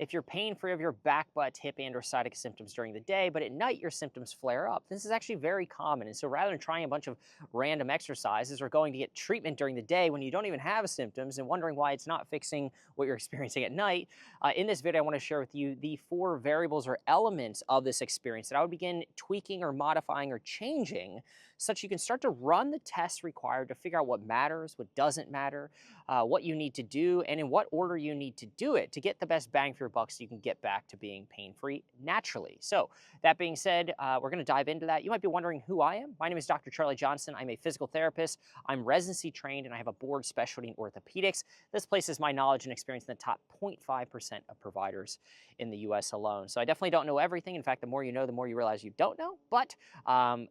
if you're pain-free of your back, butt, hip, and or sciatica symptoms during the day, but at night your symptoms flare up. This is actually very common. And so rather than trying a bunch of random exercises or going to get treatment during the day when you don't even have symptoms and wondering why it's not fixing what you're experiencing at night, in this video I want to share with you the 4 variables or elements of this experience that I would begin tweaking or modifying or changing such you can start to run the tests required to figure out what matters, what doesn't matter, what you need to do, and in what order you need to do it to get the best bang for your buck so you can get back to being pain-free naturally. So that being said, we're going to dive into that. You might be wondering who I am. My name is Dr. Charlie Johnson. I'm a physical therapist. I'm residency trained, and I have a board specialty in orthopedics. This places my knowledge and experience in the top 0.5% of providers in the U.S. alone. So I definitely don't know everything. In fact, the more you know, the more you realize you don't know. But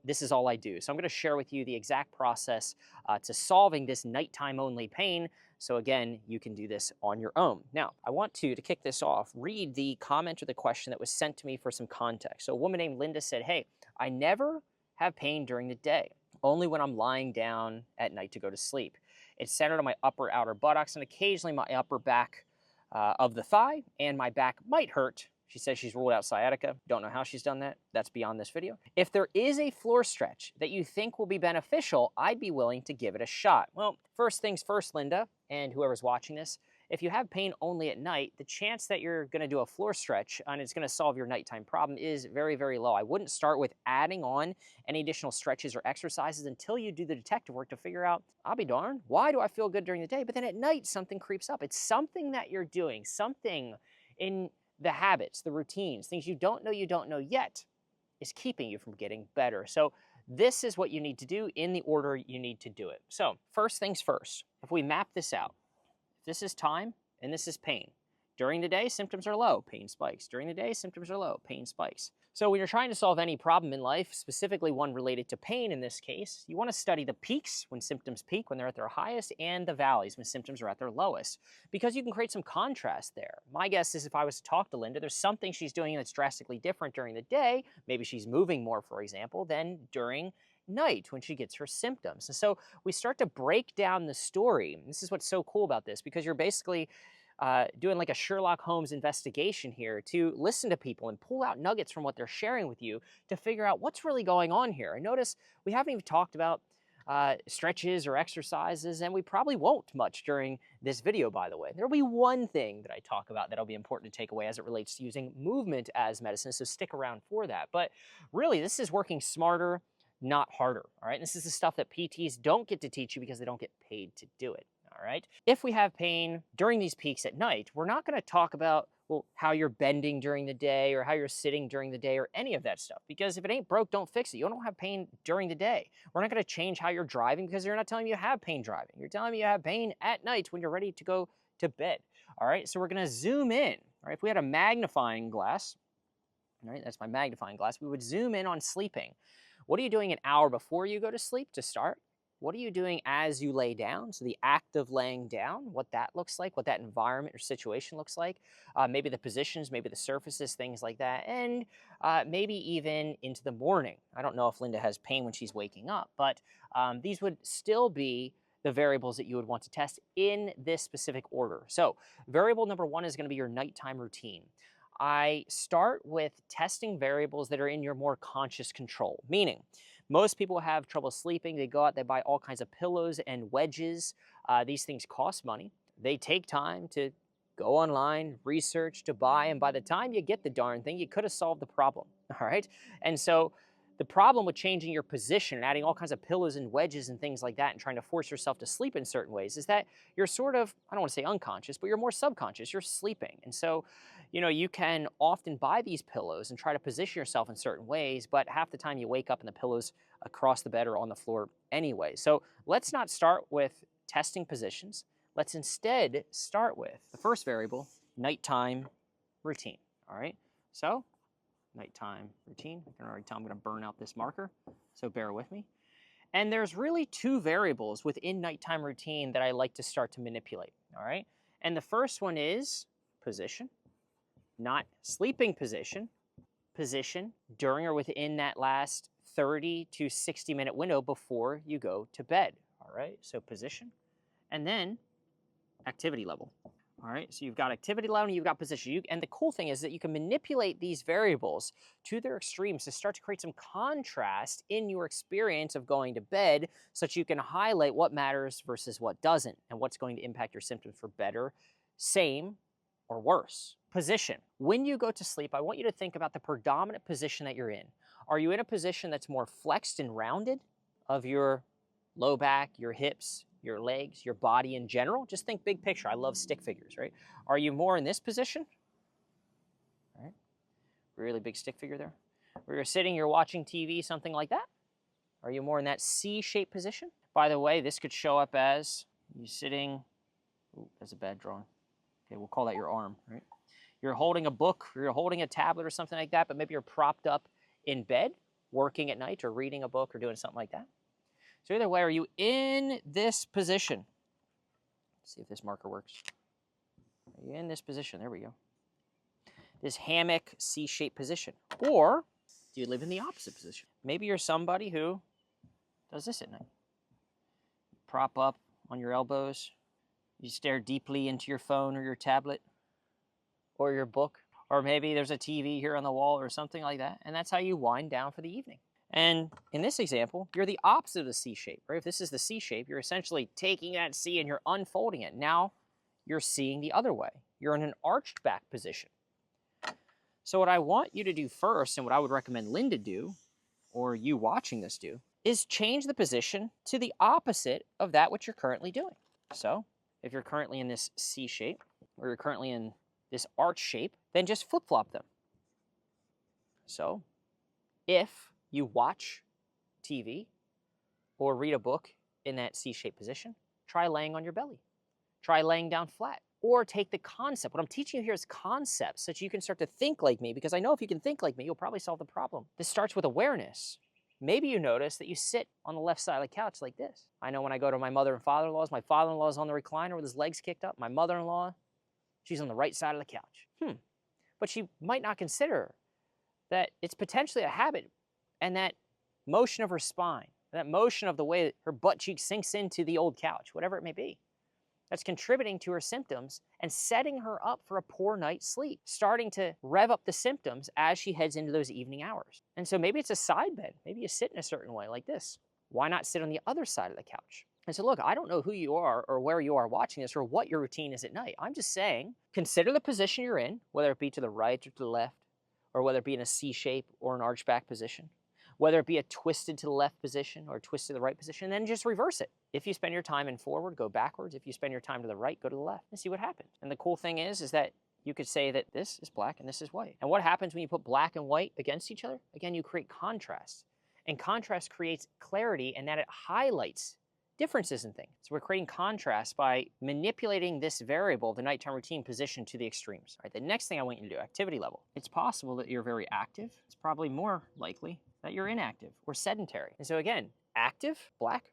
this is all I do. So I'm going to share with you the exact process to solving this nighttime only pain. So again, you can do this on your own. Now, I want to kick this off, read the comment or the question that was sent to me for some context. So a woman named Linda said, hey, I never have pain during the day, only when I'm lying down at night to go to sleep. It's centered on my upper outer buttocks and occasionally my upper back of the thigh, and my back might hurt. She says she's ruled out sciatica. Don't know how she's done that. That's beyond this video. If there is a floor stretch that you think will be beneficial, I'd be willing to give it a shot. Well, first things first, Linda, and whoever's watching this, if you have pain only at night, the chance that you're going to do a floor stretch and it's going to solve your nighttime problem is very, very low. I wouldn't start with adding on any additional stretches or exercises until you do the detective work to figure out, I'll be darned, why do I feel good during the day? But then at night, something creeps up. It's something that you're doing, something in the habits, the routines, things you don't know yet is keeping you from getting better. So this is what you need to do in the order you need to do it. So first things first, if we map this out, if this is time and this is pain. During the day, symptoms are low, pain spikes. During the day, symptoms are low, pain spikes. So when you're trying to solve any problem in life, specifically one related to pain in this case, you want to study the peaks when symptoms peak, when they're at their highest, and the valleys when symptoms are at their lowest, because you can create some contrast there. My guess is if I was to talk to Linda, there's something she's doing that's drastically different during the day. Maybe she's moving more, for example, than during night when she gets her symptoms. And so we start to break down the story. This is what's so cool about this, because you're basically doing like a Sherlock Holmes investigation here to listen to people and pull out nuggets from what they're sharing with you to figure out what's really going on here. And notice we haven't even talked about stretches or exercises, and we probably won't much during this video, by the way. There'll be one thing that I talk about that'll be important to take away as it relates to using movement as medicine, so stick around for that. But really, this is working smarter, not harder, all right? This is the stuff that PTs don't get to teach you because they don't get paid to do it. All right. If we have pain during these peaks at night, we're not going to talk about, well, how you're bending during the day or how you're sitting during the day or any of that stuff, because if it ain't broke, don't fix it. You don't have pain during the day. We're not going to change how you're driving because you're not telling me you have pain driving. You're telling me you have pain at night when you're ready to go to bed. All right. So we're going to zoom in. All right. If we had a magnifying glass, all right, that's my magnifying glass, we would zoom in on sleeping. What are you doing an hour before you go to sleep to start? What are you doing as you lay down? So the act of laying down, what that looks like, what that environment or situation looks like, maybe the positions, maybe the surfaces, things like that, and maybe even into the morning. I don't know if Linda has pain when she's waking up, but these would still be the variables that you would want to test in this specific order. So variable number 1 is going to be your nighttime routine. I start with testing variables that are in your more conscious control, meaning most people have trouble sleeping. They go out, they buy all kinds of pillows and wedges. These things cost money. They take time to go online, research, to buy, and by the time you get the darn thing, you could have solved the problem, all right? And so the problem with changing your position and adding all kinds of pillows and wedges and things like that and trying to force yourself to sleep in certain ways is that you're sort of, I don't want to say unconscious, but you're more subconscious. You're sleeping. And so, you know, you can often buy these pillows and try to position yourself in certain ways, but half the time you wake up and the pillow's across the bed or on the floor anyway. So let's not start with testing positions. Let's instead start with the first variable, nighttime routine. All right. So nighttime routine. I can already tell I'm going to burn out this marker, so bear with me. And there's really 2 variables within nighttime routine that I like to start to manipulate, all right? And the first one is position, not sleeping position, position during or within that last 30 to 60 minute window before you go to bed, all right? So position, and then activity level. All right, so you've got activity level and you've got position. And the cool thing is that you can manipulate these variables to their extremes to start to create some contrast in your experience of going to bed, so that you can highlight what matters versus what doesn't, and what's going to impact your symptoms for better, same, or worse. Position. When you go to sleep, I want you to think about the predominant position that you're in. Are you in a position that's more flexed and rounded of your low back, your hips, your legs, your body in general? Just think big picture. I love stick figures, right? Are you more in this position? All right. Really big stick figure there. Where you're sitting, you're watching TV, something like that? Are you more in that C-shaped position? By the way, this could show up as you sitting, ooh, that's a bad drawing. Okay, we'll call that your arm, right? You're holding a book, or you're holding a tablet or something like that, but maybe you're propped up in bed, working at night, or reading a book, or doing something like that. So either way, are you in this position? Let's see if this marker works. Are you in this position? There we go. This hammock C-shaped position. Or do you live in the opposite position? Maybe you're somebody who does this at night. Prop up on your elbows. You stare deeply into your phone or your tablet or your book. Or maybe there's a TV here on the wall or something like that. And that's how you wind down for the evening. And in this example, you're the opposite of the C shape, right? If this is the C shape, you're essentially taking that C and you're unfolding it. Now you're seeing the other way. You're in an arched back position. So what I want you to do first, and what I would recommend Linda do, or you watching this do, is change the position to the opposite of that which you're currently doing. So if you're currently in this C shape, or you're currently in this arch shape, then just flip-flop them. So if you watch TV or read a book in that C-shaped position, try laying on your belly. Try laying down flat. Or take the concept. What I'm teaching you here is concepts so that you can start to think like me, because I know if you can think like me, you'll probably solve the problem. This starts with awareness. Maybe you notice that you sit on the left side of the couch like this. I know when I go to my mother and father-in-law's, my father-in-law is on the recliner with his legs kicked up. My mother-in-law, she's on the right side of the couch. But she might not consider that it's potentially a habit, and that motion of her spine, that motion of the way that her butt cheek sinks into the old couch, whatever it may be, that's contributing to her symptoms and setting her up for a poor night's sleep, starting to rev up the symptoms as she heads into those evening hours. And so maybe it's a side bed. Maybe you sit in a certain way like this. Why not sit on the other side of the couch? And so look, I don't know who you are or where you are watching this or what your routine is at night. I'm just saying, consider the position you're in, whether it be to the right or to the left, or whether it be in a C shape or an arch back position, whether it be a twisted to the left position or twisted to the right position, and then just reverse it. If you spend your time in forward, go backwards. If you spend your time to the right, go to the left, and see what happens. And the cool thing is that you could say that this is black and this is white. And what happens when you put black and white against each other? Again, you create contrast. And contrast creates clarity, and that it highlights differences in things. So we're creating contrast by manipulating this variable, the nighttime routine position, to the extremes. All right, the next thing I want you to do, activity level. It's possible that you're very active. It's probably more likely that you're inactive or sedentary. And so again, active, black,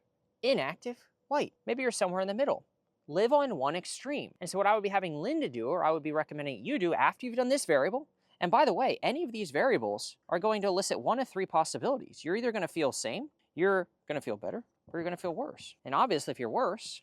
inactive, white. Maybe you're somewhere in the middle. Live on one extreme. And so what I would be having Linda do, or I would be recommending you do after you've done this variable, and by the way, any of these variables are going to elicit one of three possibilities. You're either going to feel same, you're going to feel better, or you're going to feel worse. And obviously, if you're worse,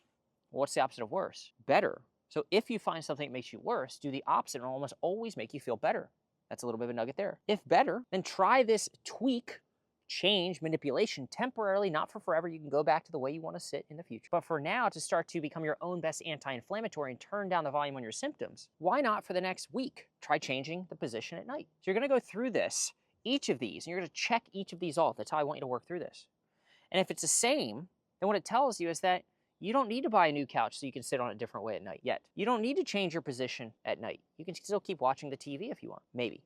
what's the opposite of worse? Better. So if you find something that makes you worse, do the opposite and it'll almost always make you feel better. That's a little bit of a nugget there. If better, then try this tweak, change, manipulation temporarily, not for forever. You can go back to the way you want to sit in the future. But for now, to start to become your own best anti-inflammatory and turn down the volume on your symptoms, why not for the next week? Try changing the position at night. So you're going to go through this, each of these, and you're going to check each of these off. That's how I want you to work through this. And if it's the same, then what it tells you is that you don't need to buy a new couch so you can sit on it a different way at night yet. You don't need to change your position at night. You can still keep watching the TV if you want, maybe.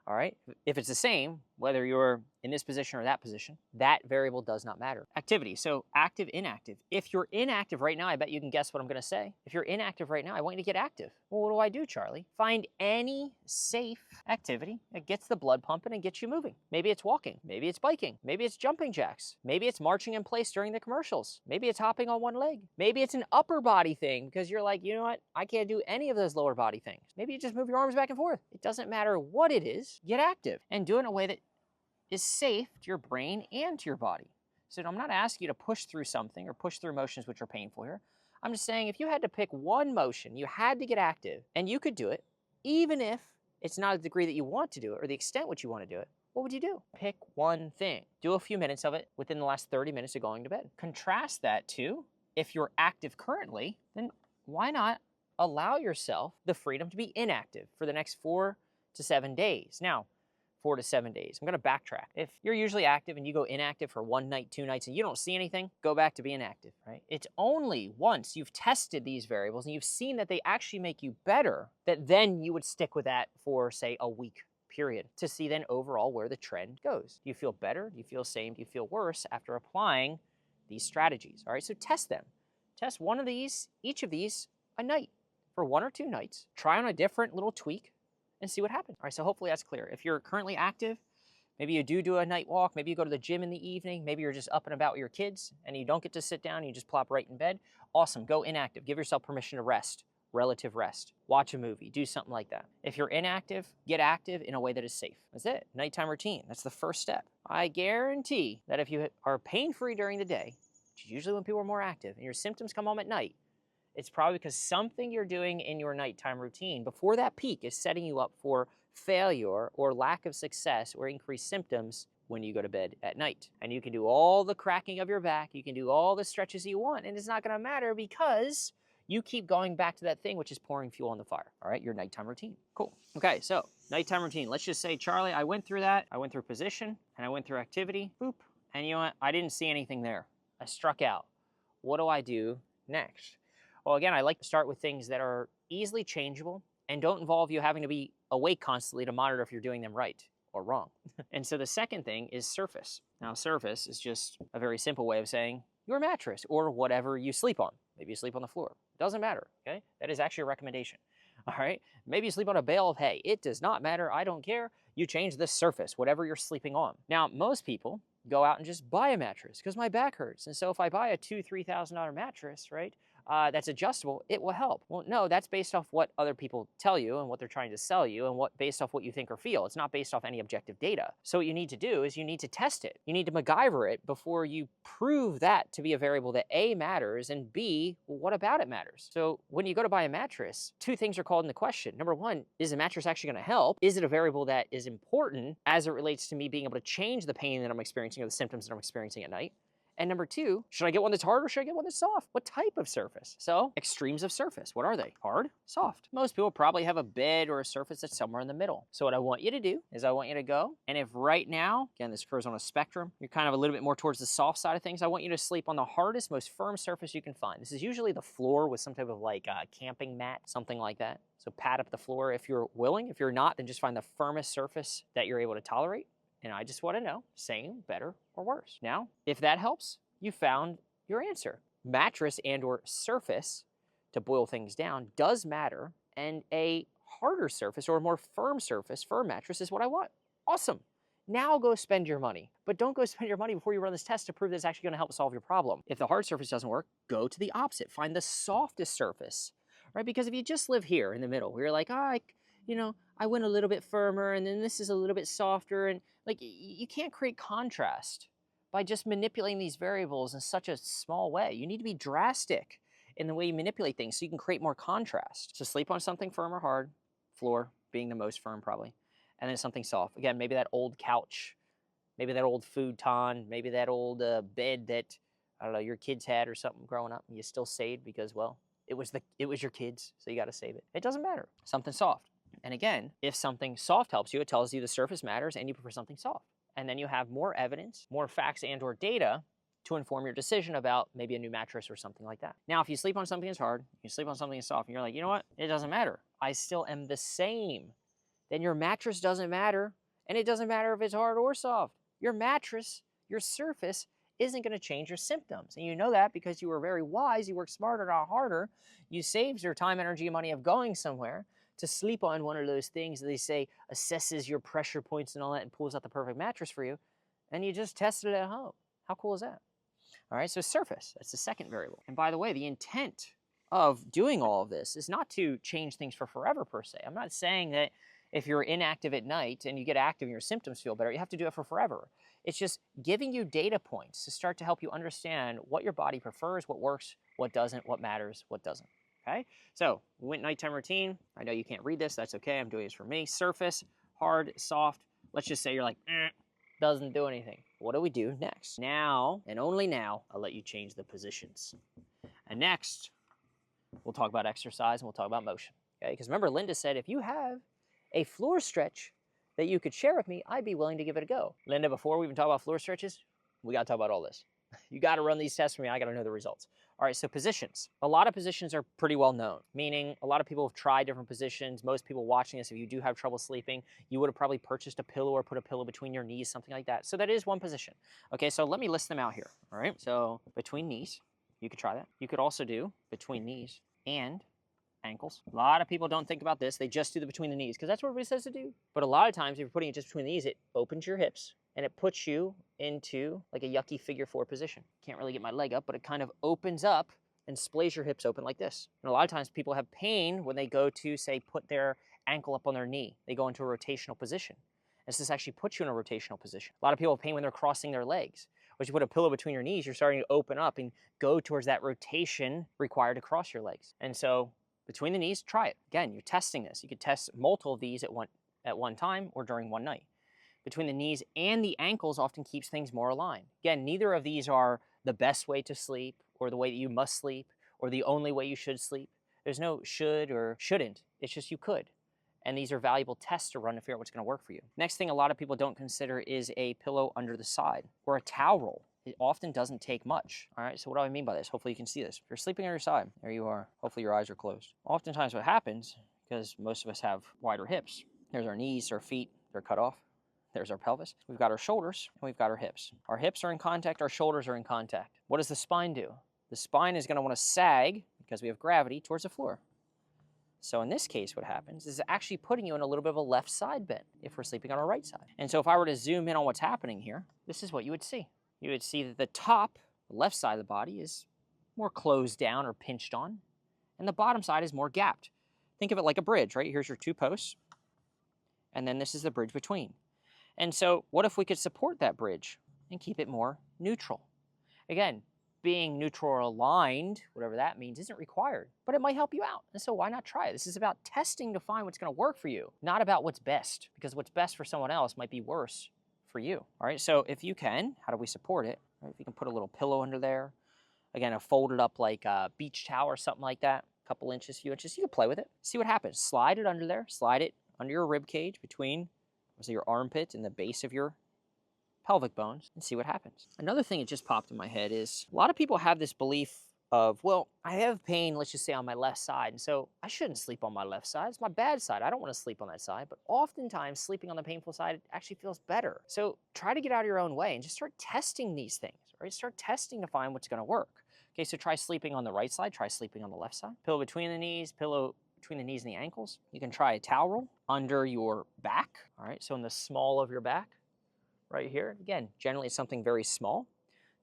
All right? If it's the same, whether you're in this position or that position, that variable does not matter. Activity, so active, inactive. If you're inactive right now, I bet you can guess what I'm gonna say. If you're inactive right now, I want you to get active. Well, what do I do, Charlie? Find any safe activity that gets the blood pumping and gets you moving. Maybe it's walking, maybe it's biking, maybe it's jumping jacks, maybe it's marching in place during the commercials, maybe it's hopping on one leg, maybe it's an upper body thing because you're like, you know what, I can't do any of those lower body things. Maybe you just move your arms back and forth. It doesn't matter what it is, get active and do it in a way that is safe to your brain and to your body. So I'm not asking you to push through something or push through emotions which are painful here. I'm just saying if you had to pick one motion, you had to get active, and you could do it, even if it's not a degree that you want to do it or the extent which you want to do it, what would you do? Pick one thing. Do a few minutes of it within the last 30 minutes of going to bed. Contrast that to, if you're active currently, then why not allow yourself the freedom to be inactive for the next 4 to 7 days? Now, 4 to 7 days. I'm going to backtrack. If you're usually active and you go inactive for 1 night, 2 nights, and you don't see anything, go back to being active, right? It's only once you've tested these variables and you've seen that they actually make you better that then you would stick with that for, say, a week period to see then overall where the trend goes. Do you feel better? Do you feel same? Do you feel worse after applying these strategies? All right, so test them. Test one of these, each of these, a night for 1 or 2 nights. Try on a different little tweak and see what happens. All right, so hopefully that's clear. If you're currently active, maybe you do a night walk, maybe you go to the gym in the evening, maybe you're just up and about with your kids and you don't get to sit down, you just plop right in bed. Awesome, go inactive. Give yourself permission to rest, relative rest. Watch a movie, do something like that. If you're inactive, get active in a way that is safe. That's it, nighttime routine. That's the first step. I guarantee that if you are pain-free during the day, which is usually when people are more active, and your symptoms come home at night, it's probably because something you're doing in your nighttime routine before that peak is setting you up for failure or lack of success or increased symptoms when you go to bed at night. And you can do all the cracking of your back, you can do all the stretches you want, and it's not going to matter because you keep going back to that thing which is pouring fuel on the fire. All right, your nighttime routine. Cool. Okay, so nighttime routine. Let's just say, Charlie, I went through that. I went through position and I went through activity. Boop. And you know what? I didn't see anything there. I struck out. What do I do next? Well, again, I like to start with things that are easily changeable and don't involve you having to be awake constantly to monitor if you're doing them right or wrong. And so the second thing is surface. Now, surface is just a very simple way of saying your mattress or whatever you sleep on. Maybe you sleep on the floor. Doesn't matter, okay? That is actually a recommendation, all right? Maybe you sleep on a bale of hay. It does not matter. I don't care. You change the surface, whatever you're sleeping on. Now, most people go out and just buy a mattress because my back hurts. And so if I buy a $2,000, $3,000 mattress, right, that's adjustable, it will help. Well, no, that's based off what other people tell you and what they're trying to sell you and what based off what you think or feel. It's not based off any objective data. So what you need to do is you need to test it. You need to MacGyver it before you prove that to be a variable that A, matters, and B, well, what about it matters? So when you go to buy a mattress, 2 things are called into question. Number 1, is the mattress actually going to help? Is it a variable that is important as it relates to me being able to change the pain that I'm experiencing or the symptoms that I'm experiencing at night? And number 2, should I get one that's hard or should I get one that's soft? What type of surface? So, extremes of surface. What are they? Hard? Soft? Most people probably have a bed or a surface that's somewhere in the middle. So what I want you to do is I want you to go, and if right now, again, this occurs on a spectrum, you're kind of a little bit more towards the soft side of things, I want you to sleep on the hardest, most firm surface you can find. This is usually the floor with some type of like camping mat, something like that. So pad up the floor if you're willing. If you're not, then just find the firmest surface that you're able to tolerate. And I just want to know, same, better, or worse. Now, if that helps, you found your answer. Mattress and or surface, to boil things down, does matter, and a harder surface or a more firm surface, firm mattress, is what I want. Awesome. Now go spend your money. But don't go spend your money before you run this test to prove that it's actually going to help solve your problem. If the hard surface doesn't work, go to the opposite. Find the softest surface, right? Because if you just live here in the middle, where you're like, I went a little bit firmer and then this is a little bit softer, and like you can't create contrast by just manipulating these variables in such a small way. You need to be drastic in the way you manipulate things so you can create more contrast. So sleep on something firm or hard, floor being the most firm probably, and then something soft. Again, maybe that old couch, maybe that old futon, maybe that old bed that, I don't know, your kids had or something growing up and you still saved because, well, it was your kids, so you got to save it. It doesn't matter. Something soft. And again, if something soft helps you, it tells you the surface matters and you prefer something soft. And then you have more evidence, more facts and or data to inform your decision about maybe a new mattress or something like that. Now, if you sleep on something that's hard, you sleep on something that's soft, and you're like, you know what? It doesn't matter. I still am the same. Then your mattress doesn't matter, and it doesn't matter if it's hard or soft. Your mattress, your surface, isn't going to change your symptoms. And you know that because you were very wise, you worked smarter, not harder. You saved your time, energy, and money of going somewhere to sleep on one of those things that they say assesses your pressure points and all that and pulls out the perfect mattress for you, and you just tested it at home. How cool is that? All right, so surface, that's the second variable. And by the way, the intent of doing all of this is not to change things for forever per se. I'm not saying that if you're inactive at night and you get active and your symptoms feel better, you have to do it for forever. It's just giving you data points to start to help you understand what your body prefers, what works, what doesn't, what matters, what doesn't. Okay, so we went nighttime routine. I know you can't read this. That's okay. I'm doing this for me. Surface, hard, soft. Let's just say you're like, doesn't do anything. What do we do next? Now, and only now, I'll let you change the positions. And next, we'll talk about exercise and we'll talk about motion. Okay, because remember, Linda said if you have a floor stretch that you could share with me, I'd be willing to give it a go. Linda, before we even talk about floor stretches, we got to talk about all this. You got to run these tests for me. I got to know the results. All right, so positions. A lot of positions are pretty well known, meaning a lot of people have tried different positions. Most people watching this, if you do have trouble sleeping, you would have probably purchased a pillow or put a pillow between your knees, something like that. So that is one position. Okay, so let me list them out here. All right, so between knees, you could try that. You could also do between knees and ankles. A lot of people don't think about this. They just do the between the knees because that's what everybody says to do. But a lot of times, if you're putting it just between the knees, it opens your hips and it puts you into like a yucky figure 4 position. Can't really get my leg up, but it kind of opens up and splays your hips open like this. And a lot of times people have pain when they go to, say, put their ankle up on their knee. They go into a rotational position. And this actually puts you in a rotational position. A lot of people have pain when they're crossing their legs. Once you put a pillow between your knees, you're starting to open up and go towards that rotation required to cross your legs. And so between the knees, try it. Again, you're testing this. You could test multiple of these at one time or during one night. Between the knees and the ankles often keeps things more aligned. Again, neither of these are the best way to sleep or the way that you must sleep or the only way you should sleep. There's no should or shouldn't. It's just you could. And these are valuable tests to run to figure out what's going to work for you. Next thing a lot of people don't consider is a pillow under the side or a towel roll. It often doesn't take much. All right, so what do I mean by this? Hopefully you can see this. If you're sleeping on your side, there you are. Hopefully your eyes are closed. Oftentimes what happens, because most of us have wider hips, there's our knees, our feet, they're cut off. There's our pelvis. We've got our shoulders and we've got our hips. Our hips are in contact, our shoulders are in contact. What does the spine do? The spine is going to want to sag, because we have gravity, towards the floor. So in this case, what happens is actually putting you in a little bit of a left side bend if we're sleeping on our right side. And so if I were to zoom in on what's happening here, this is what you would see. You would see that the top, the left side of the body, is more closed down or pinched on, and the bottom side is more gapped. Think of it like a bridge, right? Here's your 2 posts, and then this is the bridge between. And so what if we could support that bridge and keep it more neutral? Again, being neutral or aligned, whatever that means, isn't required, but it might help you out. And so why not try it? This is about testing to find what's going to work for you, not about what's best, because what's best for someone else might be worse for you. All right, so if you can, how do we support it? Right, if you can put a little pillow under there, again, a folded up like a beach towel or something like that, a couple inches, few inches, you can play with it. See what happens. Slide it under there, slide it under your rib cage between your armpit and the base of your pelvic bones, and see what happens. Another thing that just popped in my head is a lot of people have this belief of, well, I have pain, let's just say on my left side, and so I shouldn't sleep on my left side. It's my bad side. I don't want to sleep on that side, but oftentimes sleeping on the painful side actually feels better. So try to get out of your own way and just start testing these things, right? Start testing to find what's going to work. Okay, so try sleeping on the right side, try sleeping on the left side. Pillow between the knees, pillow between the knees and the ankles. You can try a towel roll under your back, all right? So in the small of your back, right here. Again, generally it's something very small.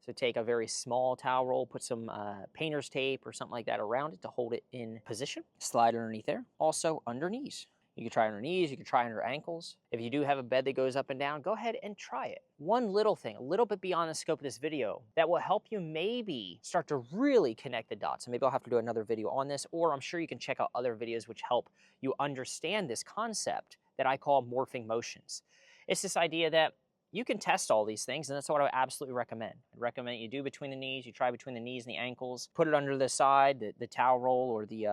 So take a very small towel roll, put some painter's tape or something like that around it to hold it in position. Slide underneath there. Also under knees. You can try under knees, you can try under ankles. If you do have a bed that goes up and down, go ahead and try it. One little thing, a little bit beyond the scope of this video, that will help you maybe start to really connect the dots. And maybe I'll have to do another video on this, or I'm sure you can check out other videos which help you understand this concept that I call morphing motions. It's this idea that you can test all these things, and that's what I would absolutely recommend. I'd recommend you do between the knees, you try between the knees and the ankles, put it under the side, the towel roll or the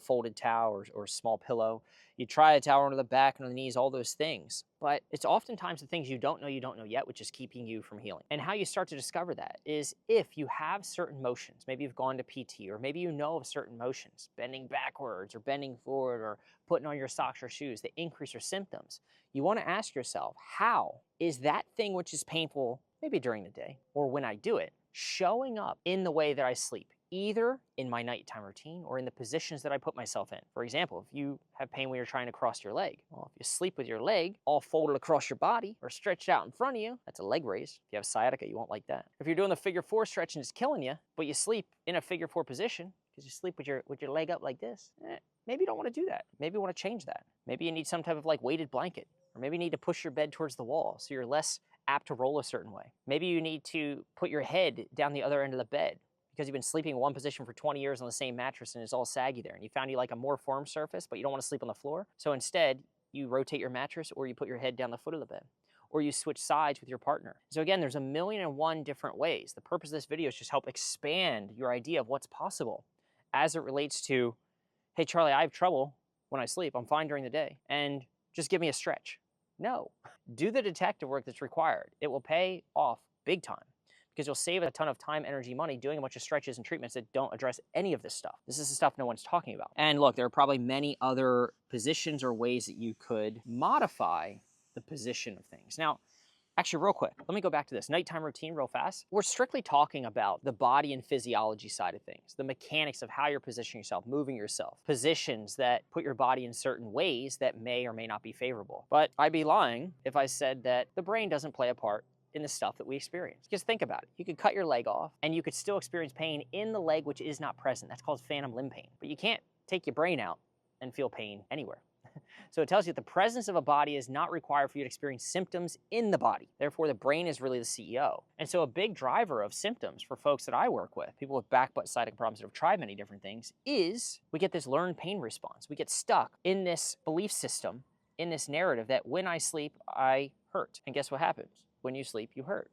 folded towel or small pillow. You try a towel under the back, under the knees, all those things. But it's oftentimes the things you don't know yet, which is keeping you from healing. And how you start to discover that is if you have certain motions, maybe you've gone to PT, or maybe you know of certain motions, bending backwards or bending forward or putting on your socks or shoes that increase your symptoms. You want to ask yourself, how is that thing which is painful, maybe during the day or when I do it, showing up in the way that I sleep? Either in my nighttime routine or in the positions that I put myself in. For example, if you have pain when you're trying to cross your leg, well, if you sleep with your leg all folded across your body or stretched out in front of you, that's a leg raise. If you have sciatica, you won't like that. If you're doing the figure 4 stretch and it's killing you, but you sleep in a figure 4 position because you sleep with your leg up like this, maybe you don't want to do that. Maybe you want to change that. Maybe you need some type of like weighted blanket, or maybe you need to push your bed towards the wall so you're less apt to roll a certain way. Maybe you need to put your head down the other end of the bed, because you've been sleeping in one position for 20 years on the same mattress and it's all saggy there. And you found you like a more firm surface, but you don't want to sleep on the floor. So instead, you rotate your mattress or you put your head down the foot of the bed. Or you switch sides with your partner. So again, there's 1,000,001 different ways. The purpose of this video is just help expand your idea of what's possible as it relates to, hey, Charlie, I have trouble when I sleep. I'm fine during the day. And just give me a stretch. No. Do the detective work that's required. It will pay off big time because you'll save a ton of time, energy, money doing a bunch of stretches and treatments that don't address any of this stuff. This is the stuff no one's talking about. And look, there are probably many other positions or ways that you could modify the position of things. Now, actually, real quick, let me go back to this nighttime routine real fast. We're strictly talking about the body and physiology side of things, the mechanics of how you're positioning yourself, moving yourself, positions that put your body in certain ways that may or may not be favorable. But I'd be lying if I said that the brain doesn't play a part in the stuff that we experience. Just think about it. You could cut your leg off and you could still experience pain in the leg which is not present. That's called phantom limb pain. But you can't take your brain out and feel pain anywhere. So it tells you that the presence of a body is not required for you to experience symptoms in the body. Therefore, the brain is really the CEO. And so a big driver of symptoms for folks that I work with, people with back, butt, sciatica problems that have tried many different things, is we get this learned pain response. We get stuck in this belief system, in this narrative that when I sleep, I hurt. And guess what happens? When you sleep, you hurt.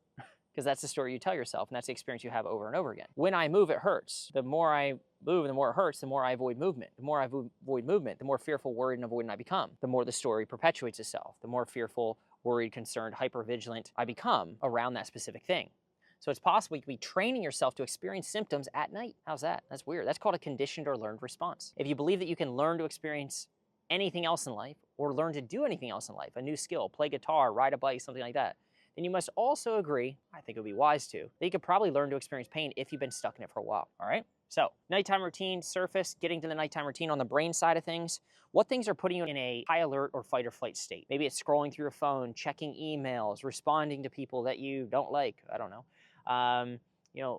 Because that's the story you tell yourself, and that's the experience you have over and over again. When I move, it hurts. The more I move and the more it hurts, the more I avoid movement. The more I avoid movement, the more fearful, worried, and avoidant I become. The more the story perpetuates itself. The more fearful, worried, concerned, hypervigilant I become around that specific thing. So it's possible you could be training yourself to experience symptoms at night. How's that? That's weird. That's called a conditioned or learned response. If you believe that you can learn to experience anything else in life, or learn to do anything else in life, a new skill, play guitar, ride a bike, something like that, then you must also agree, I think it would be wise to, that you could probably learn to experience pain if you've been stuck in it for a while, all right? So, nighttime routine, surface, getting to the nighttime routine on the brain side of things. What things are putting you in a high alert or fight or flight state? Maybe it's scrolling through your phone, checking emails, responding to people that you don't like, I don't know.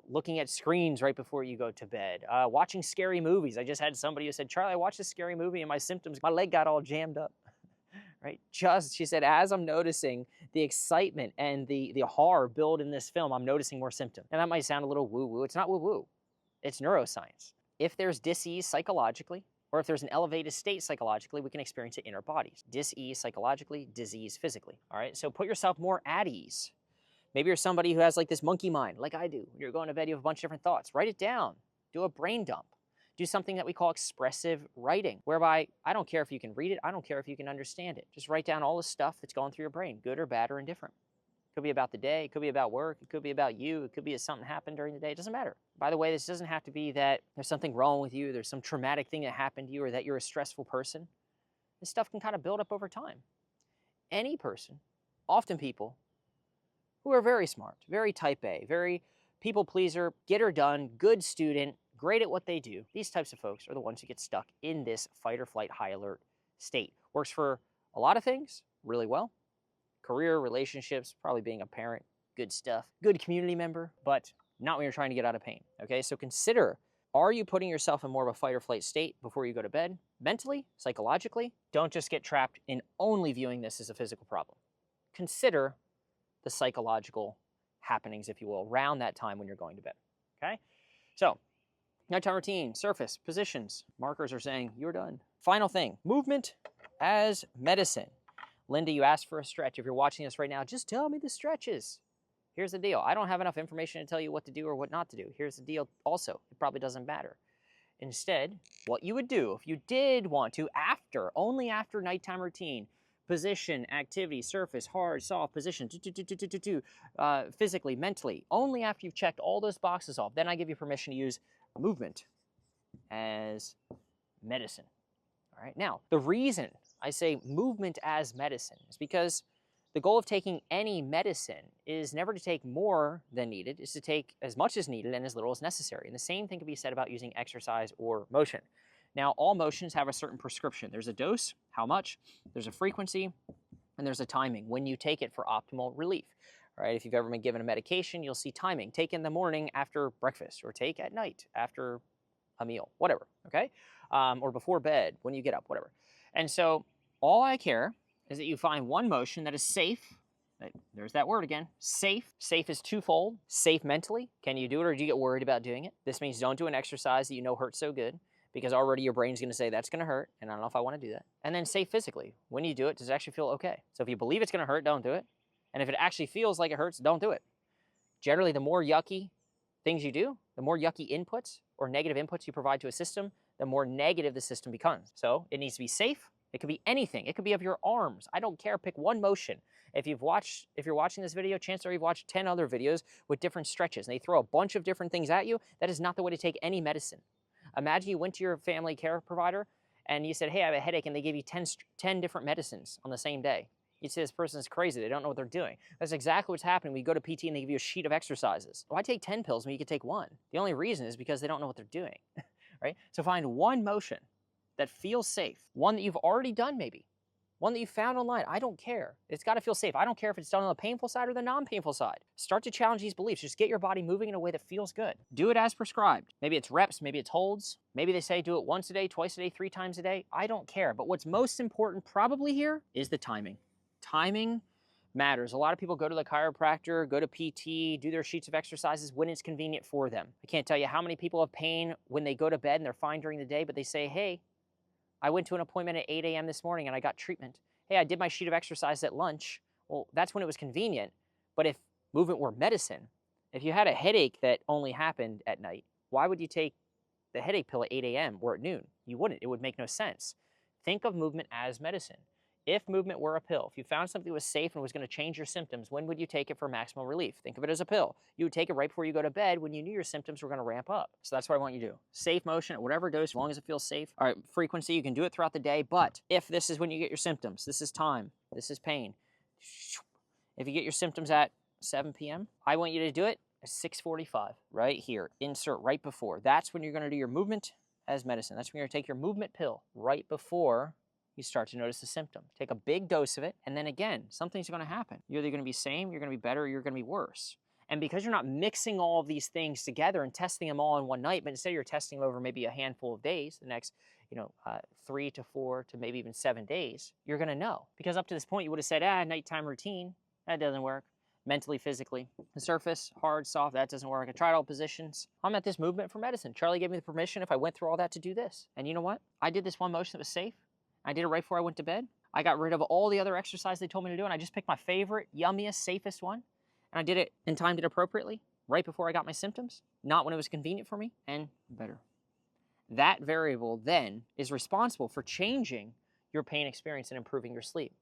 Looking at screens right before you go to bed, watching scary movies. I just had somebody who said, Charlie, I watched a scary movie and my symptoms, my leg got all jammed up. Right? She said, as I'm noticing the excitement and the horror build in this film, I'm noticing more symptoms. And that might sound a little woo-woo. It's not woo-woo. It's neuroscience. If there's dis-ease psychologically, or if there's an elevated state psychologically, we can experience it in our bodies. Dis-ease psychologically, disease physically. All right? So put yourself more at ease. Maybe you're somebody who has like this monkey mind, like I do. When you're going to bed, you have a bunch of different thoughts. Write it down. Do a brain dump. Do something that we call expressive writing, whereby I don't care if you can read it, I don't care if you can understand it. Just write down all the stuff that's going through your brain, good or bad or indifferent. It could be about the day, it could be about work, it could be about you, it could be something happened during the day, it doesn't matter. By the way, this doesn't have to be that there's something wrong with you, there's some traumatic thing that happened to you, or that you're a stressful person. This stuff can kind of build up over time. Any person, often people, who are very smart, very type A, very people pleaser, get her done, good student, great at what they do. These types of folks are the ones who get stuck in this fight or flight high alert state. Works for a lot of things really well. Career, relationships, probably being a parent, good stuff. Good community member, but not when you're trying to get out of pain. Okay, so consider, are you putting yourself in more of a fight or flight state before you go to bed? Mentally, psychologically? Don't just get trapped in only viewing this as a physical problem. Consider the psychological happenings, if you will, around that time when you're going to bed. Okay, so nighttime routine, surface, positions. Markers are saying you're done. Final thing, movement as medicine. Linda, you asked for a stretch. If you're watching this right now, just tell me the stretches. Here's the deal. I don't have enough information to tell you what to do or what not to do. Here's the deal also. It probably doesn't matter. Instead, what you would do if you did want to, only after nighttime routine, position, activity, surface, hard, soft, position, physically, mentally, only after you've checked all those boxes off, then I give you permission to use movement as medicine. All right. Now, the reason I say movement as medicine is because the goal of taking any medicine is never to take more than needed, it's to take as much as needed and as little as necessary. And the same thing can be said about using exercise or motion. Now, all motions have a certain prescription. There's a dose, how much, there's a frequency, and there's a timing when you take it for optimal relief. All right, if you've ever been given a medication, you'll see timing. Take in the morning after breakfast, or take at night after a meal, whatever, okay? Or before bed, when you get up, whatever. And so all I care is that you find one motion that is safe, There's that word again. Safe. Safe is twofold. Safe mentally. Can you do it or do you get worried about doing it? This means don't do an exercise that you know hurts so good because already your brain's going to say that's going to hurt and I don't know if I want to do that. And then safe physically. When you do it, does it actually feel okay? So if you believe it's going to hurt, don't do it. And if it actually feels like it hurts, don't do it. Generally, the more yucky things you do, the more yucky inputs or negative inputs you provide to a system, the more negative the system becomes. So it needs to be safe. It could be anything. It could be of your arms. I don't care. Pick one motion. If you're watching this video, chances are you've watched 10 other videos with different stretches, and they throw a bunch of different things at you. That is not the way to take any medicine. Imagine you went to your family care provider and you said, hey, I have a headache, and they gave you 10 different medicines on the same day. You'd say this person is crazy. They don't know what they're doing. That's exactly what's happening when you go to PT and they give you a sheet of exercises. Why take 10 pills when you could take one? The only reason is because they don't know what they're doing, right? So find one motion that feels safe, one that you've already done maybe, one that you found online. I don't care. It's got to feel safe. I don't care if it's done on the painful side or the non-painful side. Start to challenge these beliefs. Just get your body moving in a way that feels good. Do it as prescribed. Maybe it's reps, maybe it's holds. Maybe they say do it once a day, twice a day, 3 times a day. I don't care. But what's most important probably here is the timing. Timing matters. A lot of people go to the chiropractor, go to PT, do their sheets of exercises when it's convenient for them. I can't tell you how many people have pain when they go to bed and they're fine during the day, but they say, hey, I went to an appointment at 8 a.m. this morning and I got treatment. Hey, I did my sheet of exercise at lunch. Well, that's when it was convenient. But if movement were medicine, if you had a headache that only happened at night, why would you take the headache pill at 8 a.m. or at noon? You wouldn't. It would make no sense. Think of movement as medicine. If movement were a pill, if you found something that was safe and was going to change your symptoms, when would you take it for maximal relief? Think of it as a pill. You would take it right before you go to bed when you knew your symptoms were going to ramp up. So that's what I want you to do. Safe motion at whatever dose, as long as it feels safe. All right, frequency, you can do it throughout the day, but if this is when you get your symptoms, this is time, this is pain. If you get your symptoms at 7 p.m., I want you to do it at 6:45, right here. Insert right before. That's when you're going to do your movement as medicine. That's when you're going to take your movement pill right before you start to notice the symptom. Take a big dose of it, and then again, something's going to happen. You're either going to be same, you're going to be better, or you're going to be worse. And because you're not mixing all of these things together and testing them all in one night, but instead you're testing them over maybe a handful of days, the next 3 to 4 to maybe even 7 days, you're going to know. Because up to this point, you would have said, nighttime routine, that doesn't work. Mentally, physically. The surface, hard, soft, that doesn't work. I tried all positions. I'm at this movement for medicine. Charlie gave me the permission if I went through all that to do this. And you know what? I did this one motion that was safe. I did it right before I went to bed. I got rid of all the other exercise they told me to do, and I just picked my favorite, yummiest, safest one. And I did it and timed it appropriately, right before I got my symptoms, not when it was convenient for me, and better. That variable then is responsible for changing your pain experience and improving your sleep,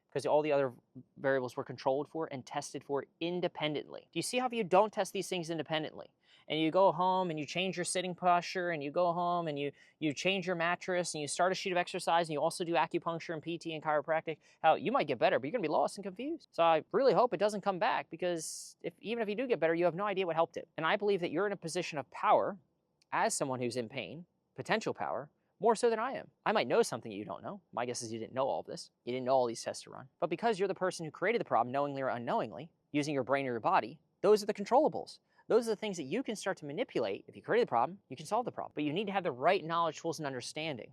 because all the other variables were controlled for and tested for independently. Do you see how if you don't test these things independently, and you go home and you change your sitting posture, and you go home and you change your mattress, and you start a sheet of exercise, and you also do acupuncture and PT and chiropractic, how you might get better, but you're gonna be lost and confused. So I really hope it doesn't come back, because even if you do get better, you have no idea what helped it. And I believe that you're in a position of power as someone who's in pain, potential power, more so than I am. I might know something you don't know. My guess is you didn't know all of this. You didn't know all these tests to run. But because you're the person who created the problem, knowingly or unknowingly, using your brain or your body, those are the controllables. Those are the things that you can start to manipulate. If you created the problem, you can solve the problem. But you need to have the right knowledge, tools, and understanding.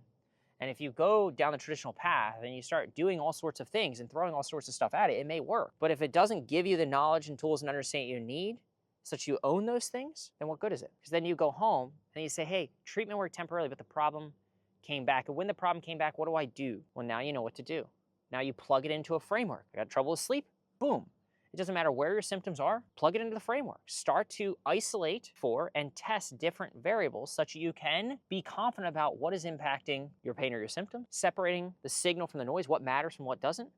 And if you go down the traditional path and you start doing all sorts of things and throwing all sorts of stuff at it, it may work. But if it doesn't give you the knowledge and tools and understanding you need, such you own those things, then what good is it? Because then you go home and you say, hey, treatment worked temporarily, but the problem came back. And when the problem came back, what do I do? Well, now you know what to do. Now you plug it into a framework. I got trouble with sleep? Boom. It doesn't matter where your symptoms are, plug it into the framework. Start to isolate for and test different variables such that you can be confident about what is impacting your pain or your symptom, separating the signal from the noise, what matters from what doesn't,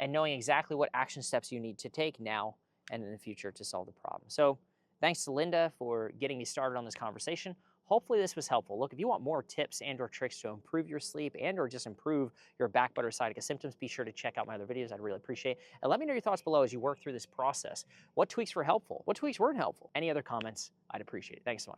and knowing exactly what action steps you need to take now and in the future to solve the problem. So thanks to Linda for getting me started on this conversation. Hopefully this was helpful. Look, if you want more tips and or tricks to improve your sleep and or just improve your back, butt, or sciatica symptoms, be sure to check out my other videos. I'd really appreciate it. And let me know your thoughts below as you work through this process. What tweaks were helpful? What tweaks weren't helpful? Any other comments? I'd appreciate it. Thanks so much.